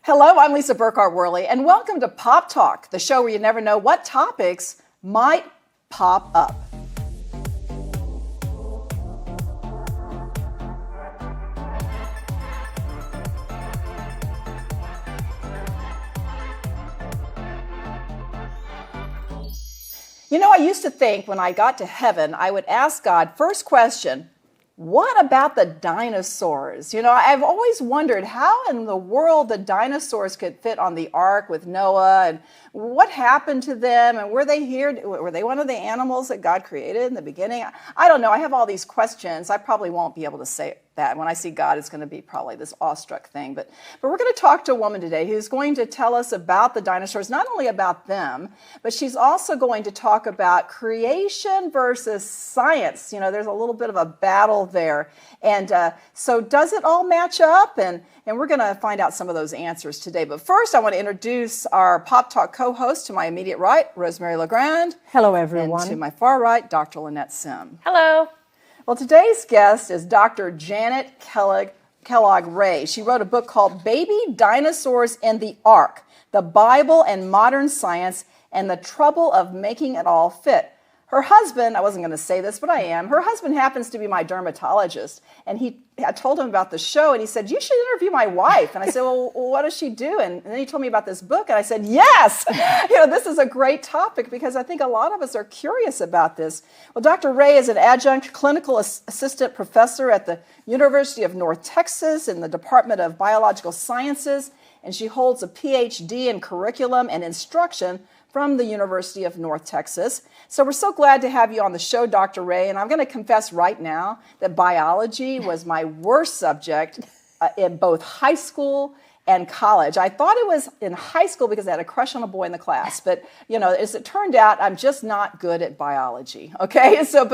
Hello, I'm Lisa Burkhardt Worley, and welcome to Pop Talk, the show where you never know what topics might pop up. You know, I used to think when I got to heaven, I would ask God, first question, what about the dinosaurs? You know, I've always wondered how in the world the dinosaurs could fit on the ark with Noah, and what happened to them, and were they here? Were they one of the animals that God created in the beginning? I don't know. I have all these questions. I probably won't be able to say that. When I see God, it's going to be probably this awestruck thing. But we're going to talk to a woman today who's going to tell us about the dinosaurs, not only about them, but she's also going to talk about creation versus science. You know, there's a little bit of a battle there. And so does it all match up? And we're going to find out some of those answers today. But first, I want to introduce our Pop Talk co-host. To my immediate right, Rosemary LeGrand. Hello, everyone. And to my far right, Dr. Lynette Sim. Hello. Well, today's guest is Dr. Janet Kellogg Ray. She wrote a book called Baby Dinosaurs in the Ark, The Bible and Modern Science and the Trouble of Making It All Fit. Her husband, I wasn't going to say this, but I am. Her husband happens to be my dermatologist. And I told him about the show, and he said, you should interview my wife. And I said, well, what does she do? And then he told me about this book, and I said, yes! You know, this is a great topic because I think a lot of us are curious about this. Well, Dr. Ray is an adjunct clinical assistant professor at the University of North Texas in the Department of Biological Sciences, and she holds a PhD in curriculum and instruction from the University of North Texas. So we're so glad to have you on the show, Dr. Ray, and I'm going to confess right now that biology was my worst subject in both high school and college. I thought it was in high school because I had a crush on a boy in the class, but you know, as it turned out, I'm just not good at biology. Okay, so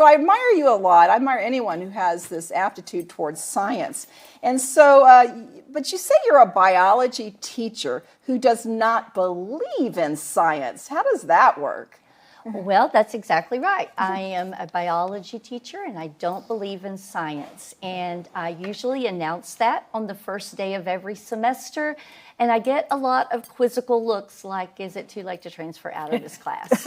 I admire you a lot. I admire anyone who has this aptitude towards science, and so. But you say you're a biology teacher who does not believe in science. How does that work? Well, that's exactly right. I am a biology teacher and I don't believe in science. And I usually announce that on the first day of every semester. And I get a lot of quizzical looks like, is it too late to transfer out of this class?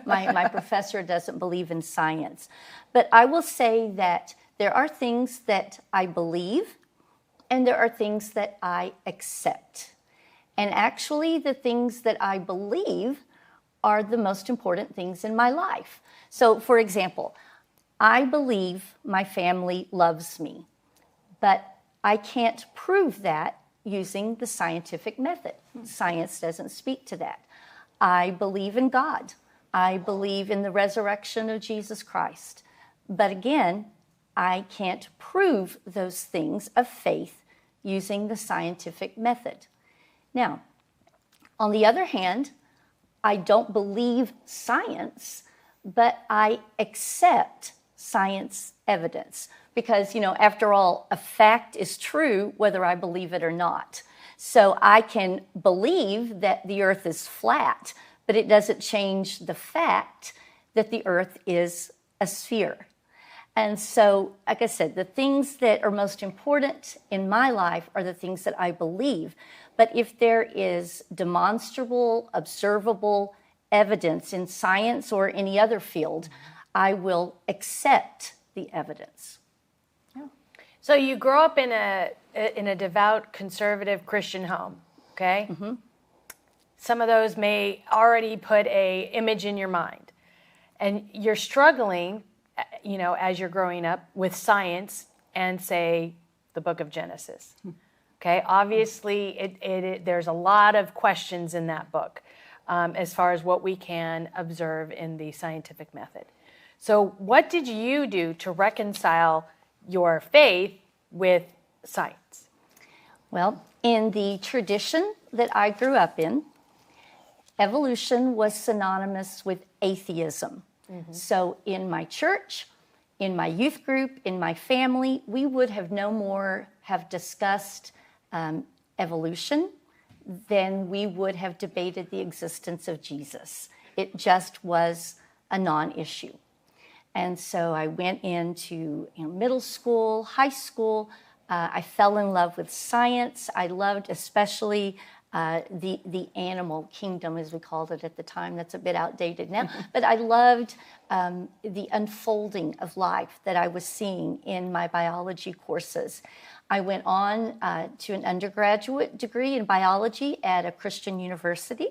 My professor doesn't believe in science. But I will say that there are things that I believe and there are things that I accept. And actually, the things that I believe are the most important things in my life. So, for example, I believe my family loves me, but I can't prove that using the scientific method. Science doesn't speak to that. I believe in God. I believe in the resurrection of Jesus Christ. But again, I can't prove those things of faith using the scientific method. Now, on the other hand, I don't believe science, but I accept science evidence because, you know, after all, a fact is true whether I believe it or not. So I can believe that the earth is flat, but it doesn't change the fact that the earth is a sphere. And so, like I said, the things that are most important in my life are the things that I believe. But if there is demonstrable, observable evidence in science or any other field, I will accept the evidence. Yeah. So you grow up in a devout, conservative Christian home, okay? Mm-hmm. Some of those may already put an image in your mind. And you're struggling, you know, as you're growing up with science and, say, the book of Genesis. Okay, obviously, there's a lot of questions in that book as far as what we can observe in the scientific method. So what did you do to reconcile your faith with science? Well, in the tradition that I grew up in, evolution was synonymous with atheism. Mm-hmm. So in my church, in my youth group, in my family, we would have no more have discussed evolution than we would have debated the existence of Jesus. It just was a non-issue. And so I went into middle school, high school. I fell in love with science. I loved especially the animal kingdom, as we called it at the time. That's a bit outdated now. But I loved the unfolding of life that I was seeing in my biology courses. I went on to an undergraduate degree in biology at a Christian university,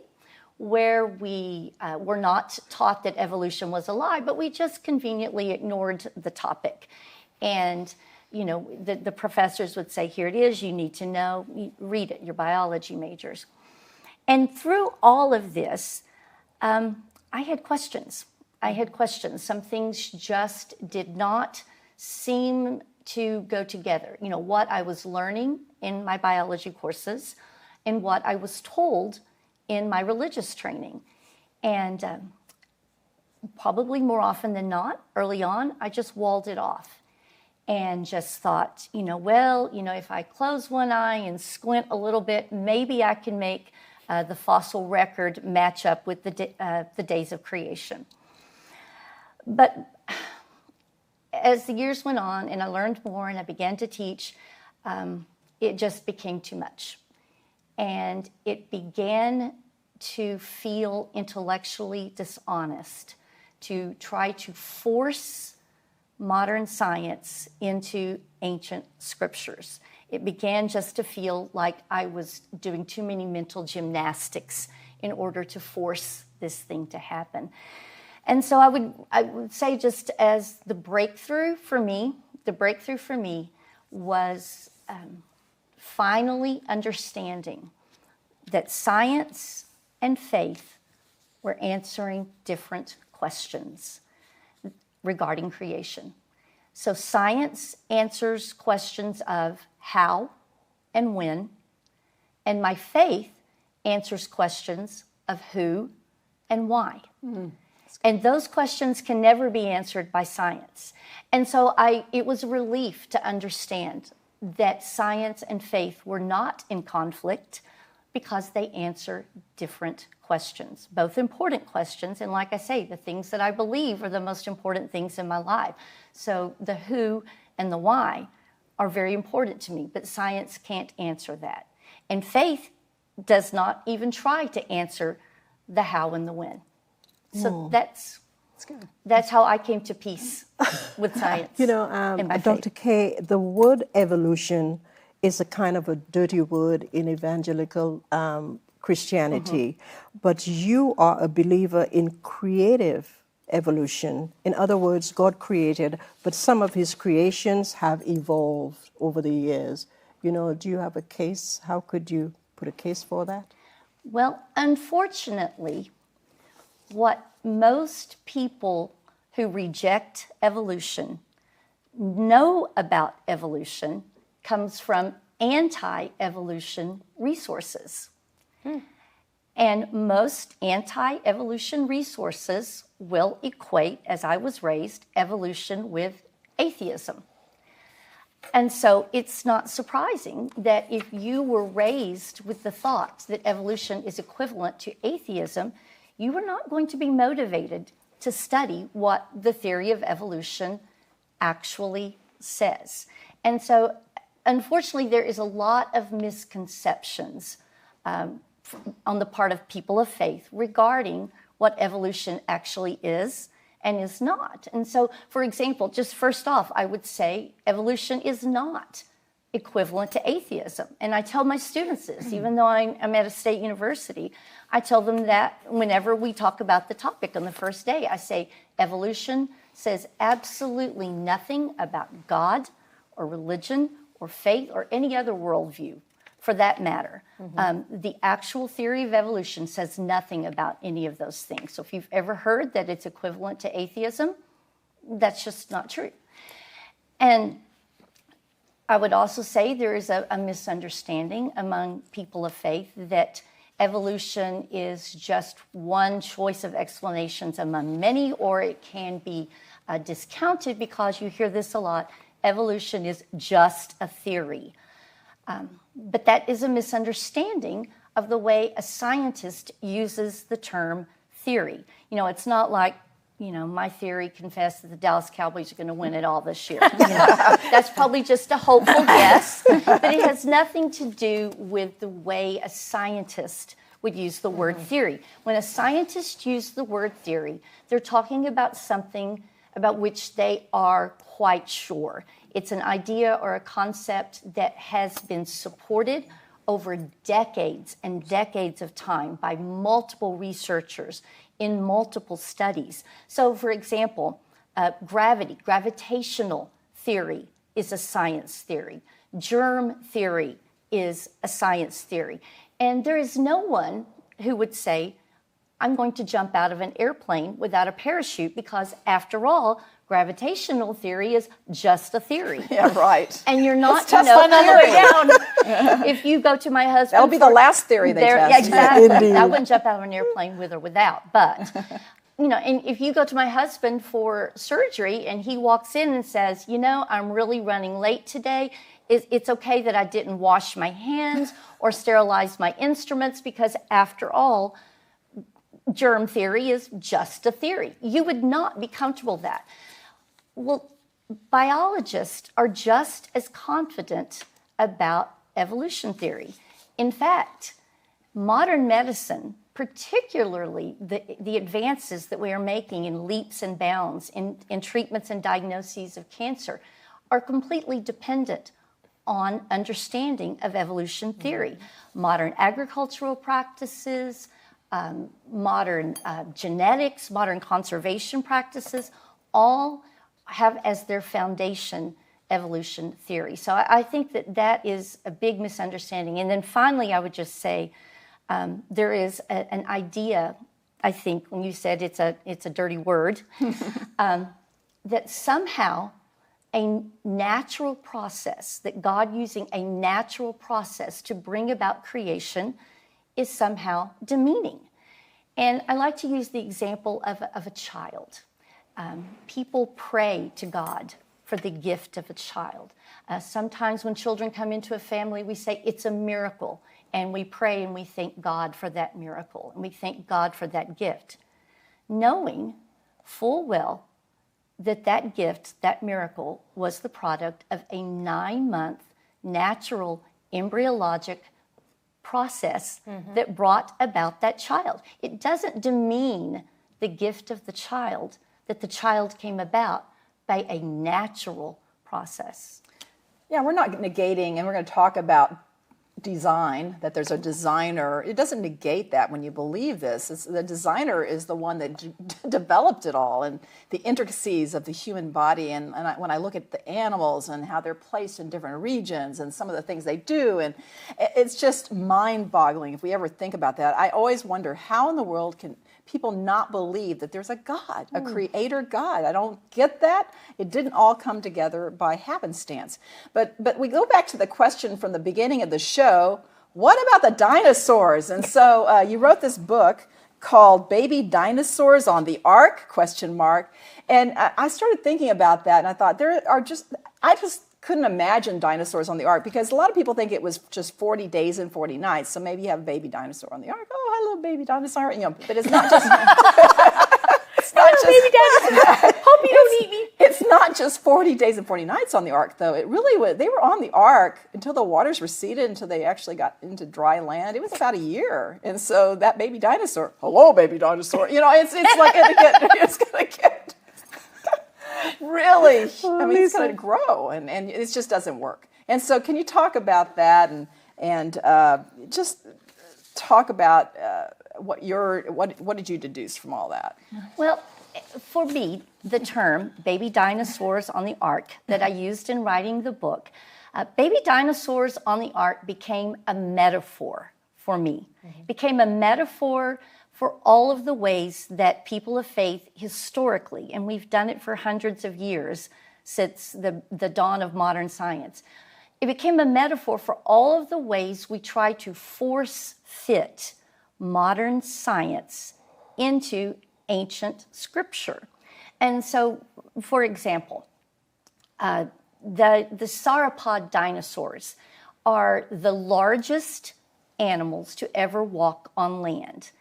where we were not taught that evolution was a lie, but we just conveniently ignored the topic. And the professors would say, here it is, you need to know, read it, your biology majors. And through all of this, I had questions. Some things just did not seem to go together. What I was learning in my biology courses and what I was told in my religious training. And probably more often than not, early on, I just walled it off and just thought, if I close one eye and squint a little bit, maybe I can make the fossil record match up with the days of creation. But as the years went on and I learned more and I began to teach, it just became too much. And it began to feel intellectually dishonest to try to force modern science into ancient scriptures. It began just to feel like I was doing too many mental gymnastics in order to force this thing to happen. And so I would say, just as the breakthrough for me was finally understanding that science and faith were answering different questions regarding creation. So science answers questions of how and when, and my faith answers questions of who and why. And those questions can never be answered by science. And so it was a relief to understand that science and faith were not in conflict, because they answer different questions, both important questions. And like I say, the things that I believe are the most important things in my life. So the who and the why are very important to me, but science can't answer that. And faith does not even try to answer the how and the when. So that's good. That's how I came to peace with science. And Dr. K, the word evolution is a kind of a dirty word in evangelical Christianity, but you are a believer in creative evolution. In other words, God created, but some of his creations have evolved over the years. Do you have a case? How could you put a case for that? Well, unfortunately, what most people who reject evolution know about evolution comes from anti-evolution resources. And most anti-evolution resources will equate, as I was raised, evolution with atheism. And so it's not surprising that if you were raised with the thought that evolution is equivalent to atheism, you are not going to be motivated to study what the theory of evolution actually says. And so, unfortunately, there is a lot of misconceptions on the part of people of faith regarding what evolution actually is and is not. And so, for example, just first off, I would say evolution is not equivalent to atheism. And I tell my students this, even though I'm at a state university, I tell them that whenever we talk about the topic on the first day, I say evolution says absolutely nothing about God or religion or faith or any other worldview, for that matter. The actual theory of evolution says nothing about any of those things. So if you've ever heard that it's equivalent to atheism, that's just not true. And I would also say there is a misunderstanding among people of faith that evolution is just one choice of explanations among many, or it can be discounted because you hear this a lot. Evolution is just a theory. But that is a misunderstanding of the way a scientist uses the term theory. It's not like my theory confessed that the Dallas Cowboys are going to win it all this year. That's probably just a hopeful guess, but it has nothing to do with the way a scientist would use the word theory. When a scientist uses the word theory, they're talking about something about which they are quite sure. It's an idea or a concept that has been supported over decades and decades of time by multiple researchers in multiple studies. So, for example, gravitational theory is a science theory. Germ theory is a science theory. And there is no one who would say, I'm going to jump out of an airplane without a parachute because, after all, gravitational theory is just a theory. Yeah, right. And you're not, test another way down. If you go to my husband, that'll be the last theory they test. Exactly. Indeed. I wouldn't jump out of an airplane with or without. But, and if you go to my husband for surgery and he walks in and says, I'm really running late today, it's okay that I didn't wash my hands or sterilize my instruments because, after all, germ theory is just a theory. You would not be comfortable with that. Well, biologists are just as confident about evolution theory. In fact, modern medicine, particularly the advances that we are making in leaps and bounds in treatments and diagnoses of cancer, are completely dependent on understanding of evolution theory. Modern agricultural practices, modern genetics, modern conservation practices, all have as their foundation evolution theory. So I think that is a big misunderstanding. And then finally, I would just say there is an idea, I think, when you said it's a dirty word, that somehow a natural process, that God using a natural process to bring about creation is somehow demeaning. And I like to use the example of a child. People pray to God for the gift of a child. Sometimes when children come into a family, we say it's a miracle, and we pray and we thank God for that miracle, and we thank God for that gift, knowing full well that gift, that miracle, was the product of a 9-month natural embryologic process that brought about that child. It doesn't demean the gift of the child that the child came about by a natural process. Yeah, we're not negating, and we're going to talk about design, that there's a designer. It doesn't negate that when you believe this. The designer is the one that developed it all, and the intricacies of the human body. And when I look at the animals and how they're placed in different regions and some of the things they do, and it's just mind-boggling if we ever think about that. I always wonder, how in the world can people not believe that there's a God, a creator God? I don't get that. It didn't all come together by happenstance. But we go back to the question from the beginning of the show, what about the dinosaurs? And so you wrote this book called Baby Dinosaurs on the Ark, ? And I started thinking about that, and I thought I just couldn't imagine dinosaurs on the ark, because a lot of people think it was just 40 days and 40 nights. So maybe you have a baby dinosaur on the ark. Oh, hello, baby dinosaur. But it's not just. Baby dinosaur. Hope you don't eat me. It's not just 40 days and 40 nights on the ark, though. It really was. They were on the ark until the waters receded, until they actually got into dry land. It was about a year, and so that baby dinosaur. Hello, baby dinosaur. It's like it's gonna get. Really, it's going to grow, and it just doesn't work. And so, can you talk about that, and just talk about what did you deduce from all that? Well, for me, the term "baby dinosaurs on the ark" that I used in writing the book, baby dinosaurs on the ark became a metaphor for me. Became a metaphor for all of the ways that people of faith historically, and we've done it for hundreds of years since the dawn of modern science, it became a metaphor for all of the ways we try to force fit modern science into ancient scripture. And so, for example, the sauropod dinosaurs are the largest animals to ever walk on land.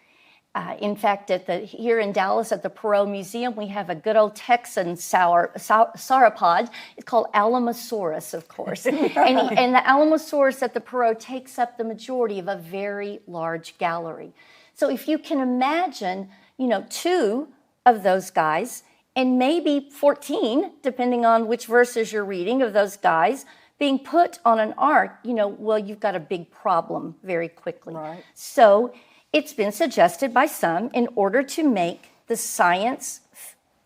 In fact, here in Dallas at the Perot Museum, we have a good old Texan sauropod. It's called Alamosaurus, of course. and the Alamosaurus at the Perot takes up the majority of a very large gallery. So if you can imagine, 2 of those guys, and maybe 14, depending on which verses you're reading, of those guys being put on an ark, well, you've got a big problem very quickly. Right. So it's been suggested by some, in order to make the science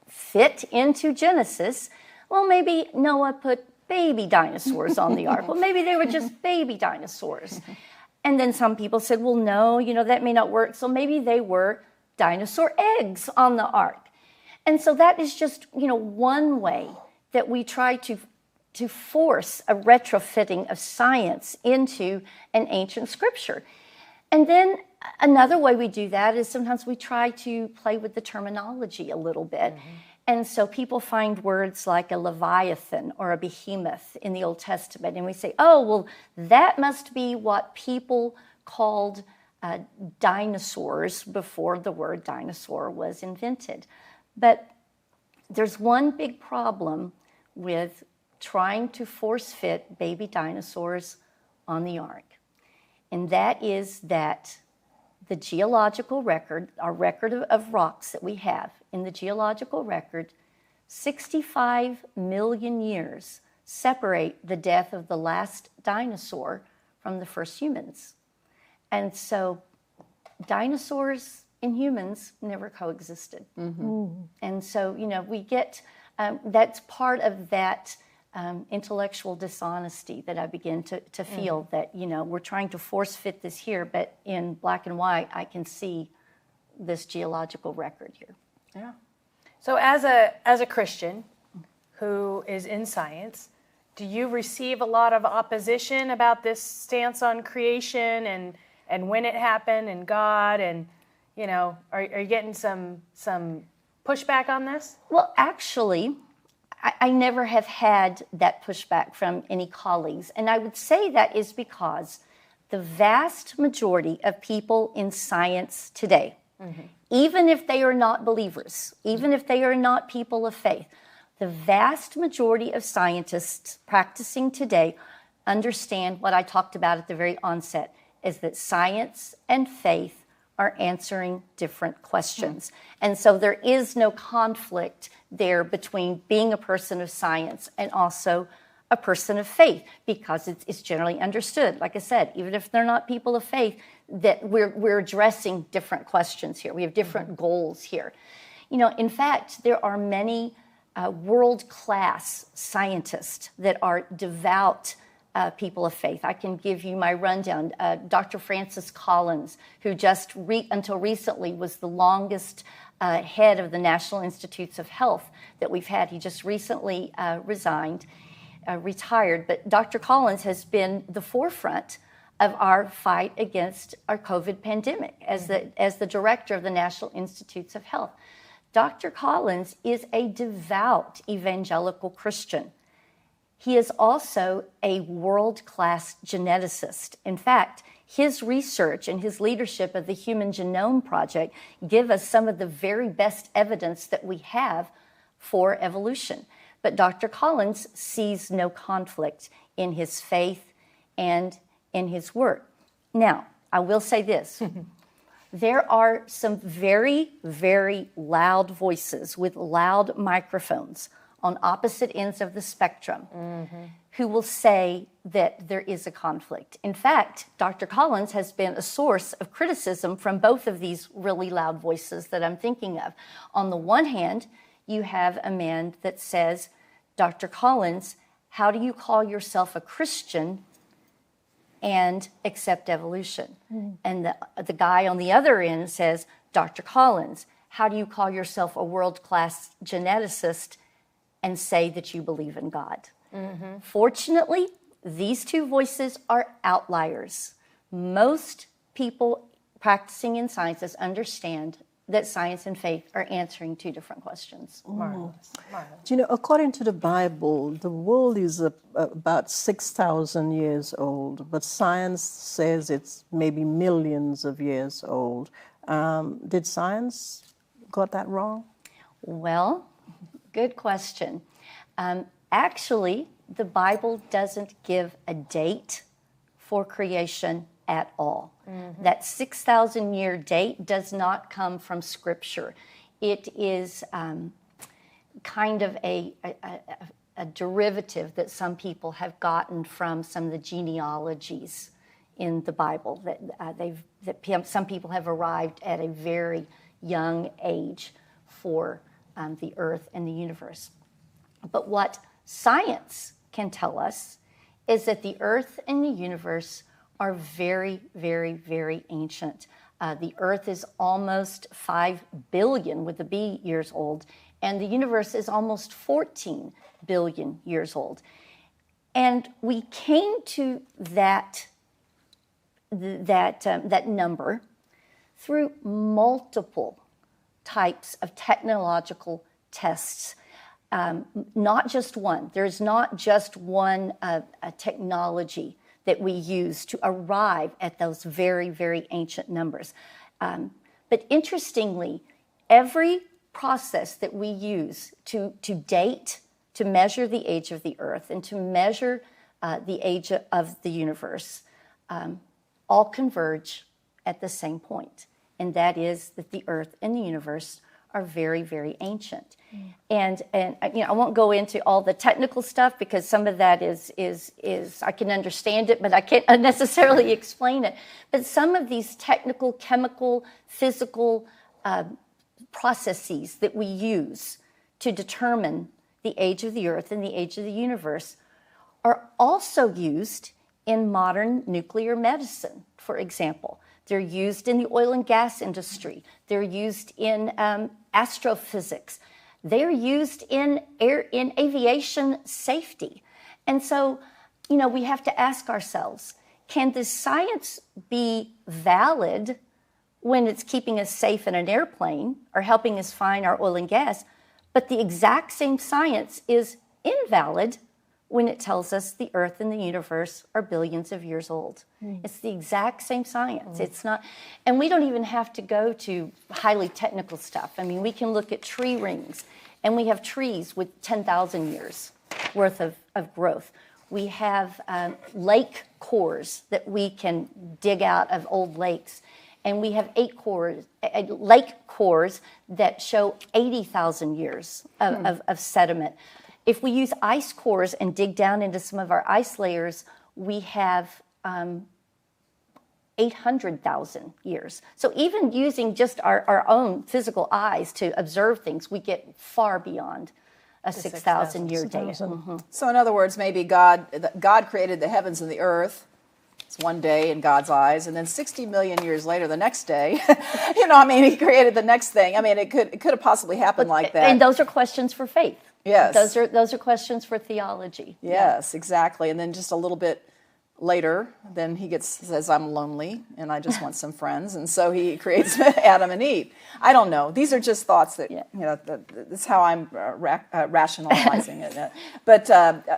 fit into Genesis, well, maybe Noah put baby dinosaurs on the ark. Well, maybe they were just baby dinosaurs. And then some people said, well, no, that may not work. So maybe they were dinosaur eggs on the ark. And so that is just, one way that we try to force a retrofitting of science into an ancient scripture. And then another way we do that is sometimes we try to play with the terminology a little bit. And so people find words like a Leviathan or a behemoth in the Old Testament, and we say, oh, well, that must be what people called dinosaurs before the word dinosaur was invented. But there's one big problem with trying to force fit baby dinosaurs on the ark. And that is that the geological record, our record of rocks that we have in the geological record, 65 million years separate the death of the last dinosaur from the first humans. And so dinosaurs and humans never coexisted. And so, we get, that's part of that intellectual dishonesty that I begin to feel, that, we're trying to force fit this here, but in black and white, I can see this geological record here. Yeah. So as a Christian who is in science, do you receive a lot of opposition about this stance on creation and when it happened and God, and are you getting some pushback on this? Well, actually, I never have had that pushback from any colleagues. And I would say that is because the vast majority of people in science today, even if they are not believers, even if they are not people of faith, the vast majority of scientists practicing today understand what I talked about at the very onset, is that science and faith are answering different questions. And so there is no conflict there between being a person of science and also a person of faith, because it's generally understood, like I said, even if they're not people of faith, that we're addressing different questions here. We have different goals here. In fact, there are many world-class scientists that are devout people of faith. I can give you my rundown. Dr. Francis Collins, who just until recently was the longest head of the National Institutes of Health that we've had. He just recently retired. But Dr. Collins has been the forefront of our fight against our COVID pandemic as the director of the National Institutes of Health. Dr. Collins is a devout evangelical Christian. He is also a world-class geneticist. In fact, his research and his leadership of the Human Genome Project give us some of the very best evidence that we have for evolution. But Dr. Collins sees no conflict in his faith and in his work. Now, I will say this. There are some very, very loud voices with loud microphones on opposite ends of the spectrum who will say that there is a conflict. In fact, Dr. Collins has been a source of criticism from both of these really loud voices that I'm thinking of. On the one hand, you have a man that says, Dr. Collins, how do you call yourself a Christian and accept evolution? And the guy on the other end says, Dr. Collins, how do you call yourself a world-class geneticist and say that you believe in God? Fortunately, these two voices are outliers. Most people practicing in sciences understand that science and faith are answering two different questions. Marvelous. Marvelous. Do you know, according to the Bible, the world is about 6,000 years old, but science says it's maybe millions of years old. Did science got that wrong? Well, good question. Actually, the Bible doesn't give a date for creation at all. That 6,000-year date does not come from Scripture. It is kind of a derivative that some people have gotten from some of the genealogies in the Bible, that some people have arrived at a very young age for the earth and the universe. But what science can tell us is that the earth and the universe are very, very, very ancient. The earth is almost 5 billion with a B years old, and the universe is almost 14 billion years old. And we came to that number through multiple types of technological tests. Not just one. There's not just one technology that we use to arrive at those very, very ancient numbers. But interestingly, every process that we use to date, to measure the age of the earth and to measure the age of the universe, all converge at the same point, and that is that the earth and the universe are very, very ancient. And I won't go into all the technical stuff because some of that is I can understand it, but I can't necessarily explain it. But some of these technical, chemical, physical processes that we use to determine the age of the earth and the age of the universe are also used in modern nuclear medicine, for example. They're used in the oil and gas industry. They're used in astrophysics. They're used in aviation safety. And so, we have to ask ourselves, can this science be valid when it's keeping us safe in an airplane or helping us find our oil and gas, but the exact same science is invalid when it tells us the earth and the universe are billions of years old? It's the exact same science. It's not, and we don't even have to go to highly technical stuff. I mean, we can look at tree rings, and we have trees with 10,000 years worth of growth. We have lake cores that we can dig out of old lakes, and we have lake cores that show 80,000 years of sediment. If we use ice cores and dig down into some of our ice layers, we have 800,000 years. So even using just our own physical eyes to observe things, we get far beyond a 6,000-year date. So in other words, maybe God created the heavens and the earth. It's one day in God's eyes, and then 60 million years later, the next day, he created the next thing. I mean, it could have possibly happened like that. And those are questions for faith. Yes. Those are questions for theology. Yes, exactly. And then just a little bit later, then he says, I'm lonely and I just want some friends. And so he creates Adam and Eve. I don't know. These are just thoughts that, that's how I'm rationalizing it. But,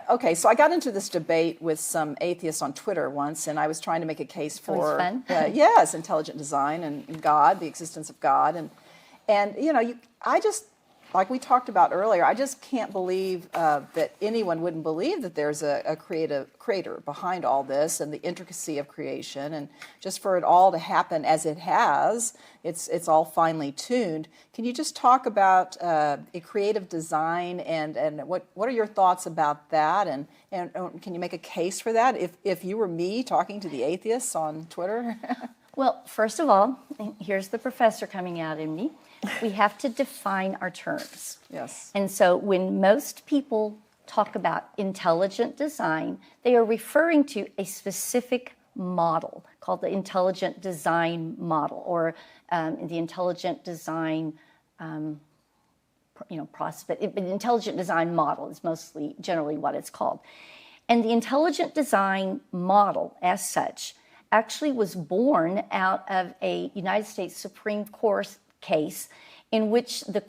okay, so I got into this debate with some atheists on Twitter once, and I was trying to make a case for, yes, intelligent design and God, the existence of God. And I just, like we talked about earlier, I just can't believe that anyone wouldn't believe that there's a creator behind all this and the intricacy of creation, and just for it all to happen as it has, it's all finely tuned. Can you just talk about a creative design and what are your thoughts about that, and can you make a case for that if you were me talking to the atheists on Twitter? Well, first of all, here's the professor coming out in me. We have to define our terms. Yes. And so when most people talk about intelligent design, they are referring to a specific model called the intelligent design model, or the intelligent design process. But the intelligent design model is generally what it's called. And the intelligent design model, as such, actually was born out of a United States Supreme Court case in which the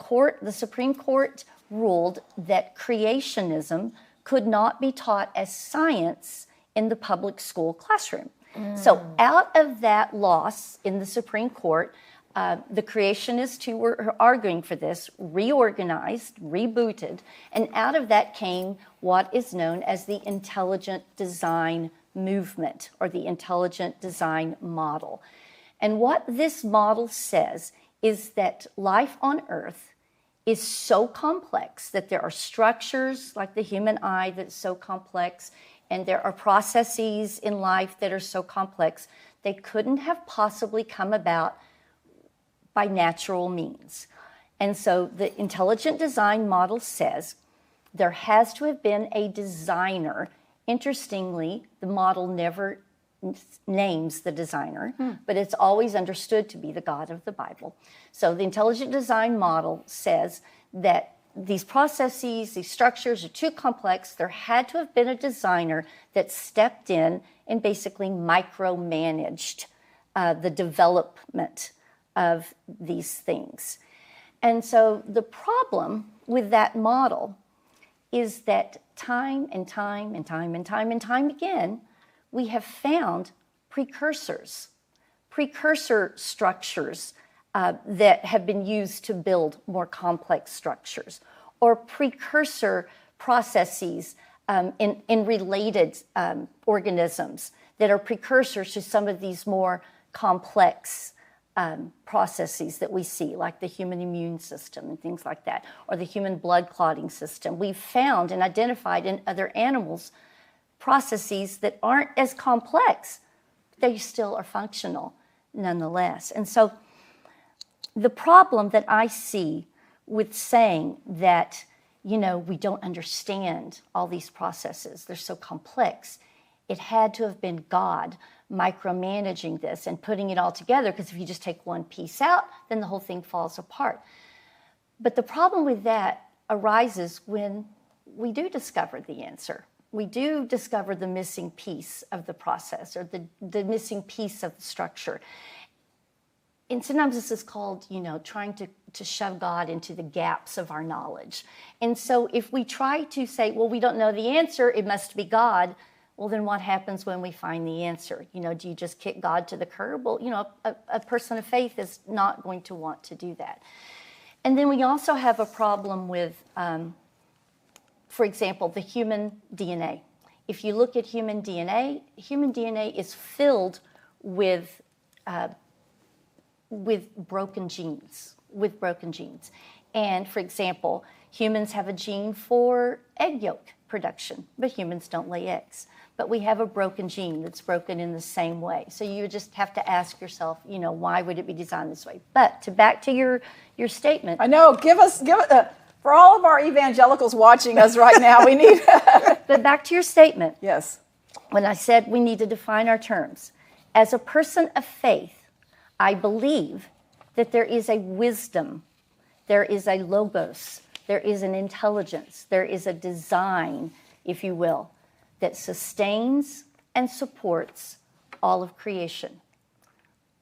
Supreme Court ruled that creationism could not be taught as science in the public school classroom. So out of that loss in the Supreme Court, The creationists who were arguing for this reorganized, rebooted, and out of that came what is known as the intelligent design movement or the intelligent design model. And what this model says is that life on Earth is so complex that there are structures like the human eye that's so complex, and there are processes in life that are so complex, they couldn't have possibly come about by natural means. And so the intelligent design model says there has to have been a designer. Interestingly, the model never names the designer, but it's always understood to be the God of the Bible. So the intelligent design model says that these processes, these structures are too complex. There had to have been a designer that stepped in and basically micromanaged the development of these things. And so the problem with that model is that time and time and time and time and time again, we have found precursor structures that have been used to build more complex structures, or precursor processes in related organisms that are precursors to some of these more complex processes that we see, like the human immune system and things like that, or the human blood clotting system. We've found and identified in other animals processes that aren't as complex. They still are functional nonetheless. And so the problem that I see with saying that, we don't understand all these processes, they're so complex, it had to have been God micromanaging this and putting it all together, because if you just take one piece out, then the whole thing falls apart. But the problem with that arises when we do discover the answer. We do discover the missing piece of the process, or the missing piece of the structure. And sometimes this is called, trying to shove God into the gaps of our knowledge. And so if we try to say, well, we don't know the answer, it must be God, well, then what happens when we find the answer? Do you just kick God to the curb? Well, a person of faith is not going to want to do that. And then we also have a problem with, for example, the human DNA. If you look at human DNA is filled with broken genes, And for example, humans have a gene for egg yolk production, but humans don't lay eggs. But we have a broken gene that's broken in the same way. So you just have to ask yourself, why would it be designed this way? But back to your statement. I know, give us for all of our evangelicals watching us right now, we need... But back to your statement. Yes. When I said we need to define our terms. As a person of faith, I believe that there is a wisdom, there is a logos, there is an intelligence, there is a design, if you will, that sustains and supports all of creation.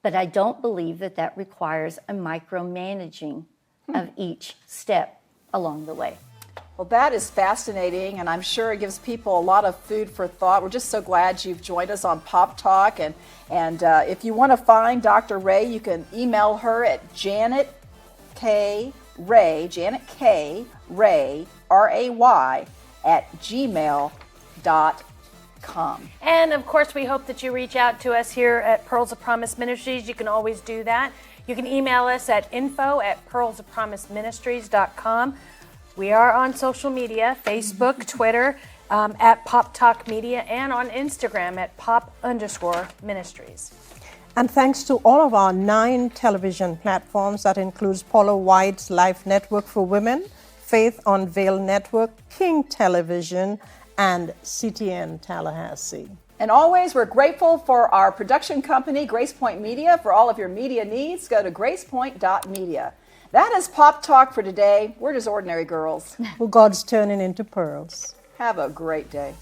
But I don't believe that requires a micromanaging of each step along the way. Well, that is fascinating, and I'm sure it gives people a lot of food for thought. We're just so glad you've joined us on Pop Talk, and if you want to find Dr. Ray, you can email her at Janet K. Ray, Ray, R-A-Y, @gmail.com. And of course, we hope that you reach out to us here at Pearls of Promise Ministries. You can always do that. You can email us at info@pearlsofpromiseministries.com. We are on social media, Facebook, Twitter, at Pop Talk Media, and on Instagram at pop_ministries. And thanks to all of our 9 television platforms, that includes Paula White's Life Network for Women, Faith Unveiled Network, King Television, and CTN Tallahassee. And always, we're grateful for our production company, Grace Point Media. For all of your media needs, go to gracepoint.media. That is Pop Talk for today. We're just ordinary girls. Who God's turning into pearls. Have a great day.